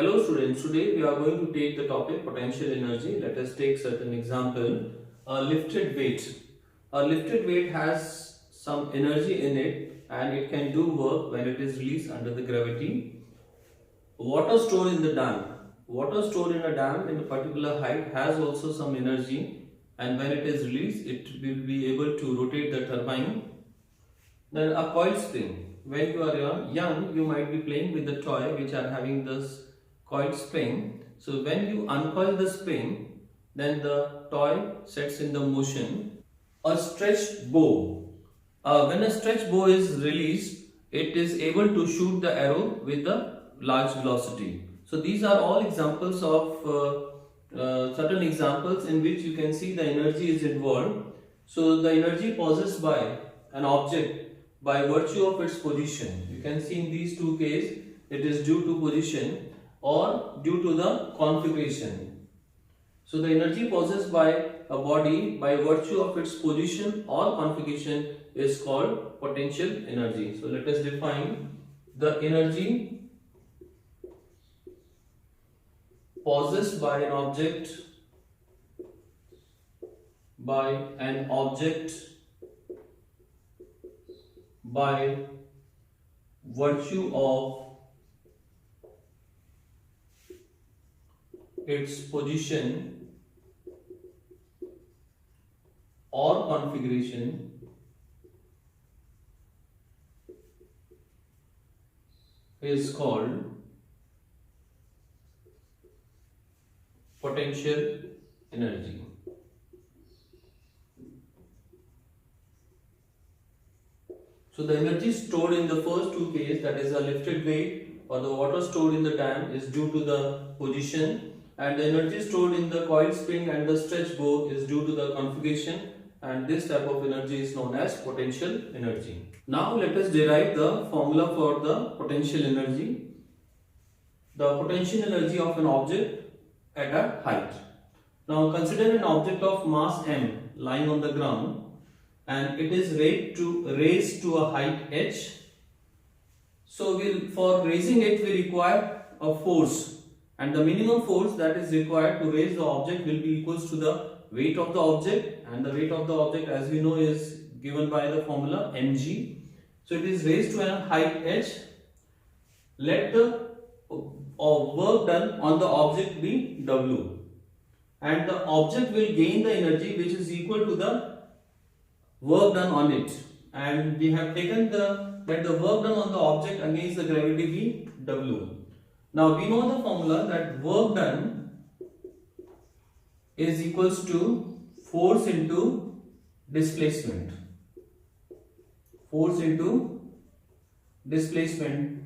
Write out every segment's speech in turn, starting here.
Hello students, today we are going to take the topic potential energy. Let us take certain example. A lifted weight. A lifted weight has some energy in it and it can do work when it is released under the gravity. Water stored in the dam. Water stored in a dam in a particular height has also some energy, and when it is released it will be able to rotate the turbine. Then a coil spring. When you are young, you might be playing with the toy which are having this coil spring. So when you uncoil the spring, then the toy sets in the motion. A stretched bow. When a stretched bow is released, it is able to shoot the arrow with a large velocity. So these are all examples of certain examples in which you can see the energy is involved. So the energy possessed by an object by virtue of its position. You can see in these two cases it is due to position or due to the configuration. So the energy possessed by a body by virtue of its position or configuration is called potential energy. So let us define the energy possessed by an object by virtue of its position or configuration is called potential energy. So the energy stored in the first two cases, that is a lifted weight or the water stored in the dam, is due to the position, and the energy stored in the coil spring and the stretch bow is due to the configuration, and this type of energy is known as potential energy. Now let us derive the formula for the potential energy. The potential energy of an object at a height. Now consider an object of mass m lying on the ground and it is raised to a height h. So for raising it we require a force, and the minimum force that is required to raise the object will be equals to the weight of the object, and the weight of the object, as we know, is given by the formula mg. So it is raised to a height h. Let the work done on the object be w, and the object will gain the energy which is equal to the work done on it, and we have taken that the work done on the object against the gravity be w. Now we know the formula that work done is equals to force into displacement. Force into displacement.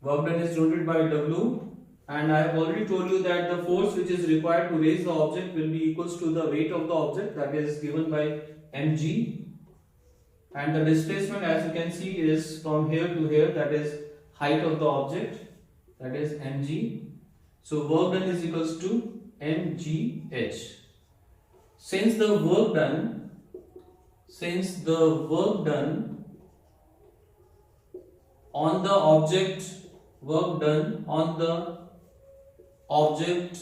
Work done is denoted by w, and I have already told you that the force which is required to raise the object will be equals to the weight of the object, that is given by mg, and the displacement, as you can see, is from here to here, that is height of the object, that is mg. So work done is equals to mgh. Since the work done on the object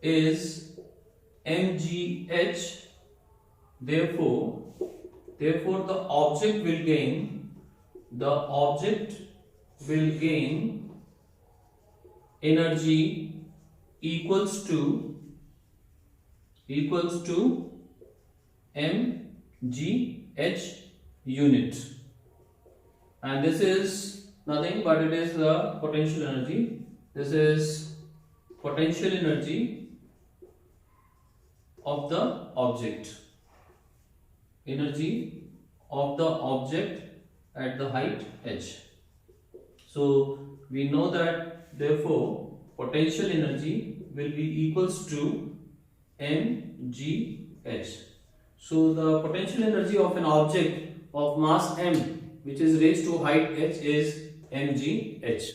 is mgh, therefore the object will gain energy equals to mgh unit, and this is nothing but it is the potential energy. This is potential energy of the object. Energy of the object at the height h. So we know that therefore potential energy will be equals to mgh. So the potential energy of an object of mass m which is raised to height h is mgh.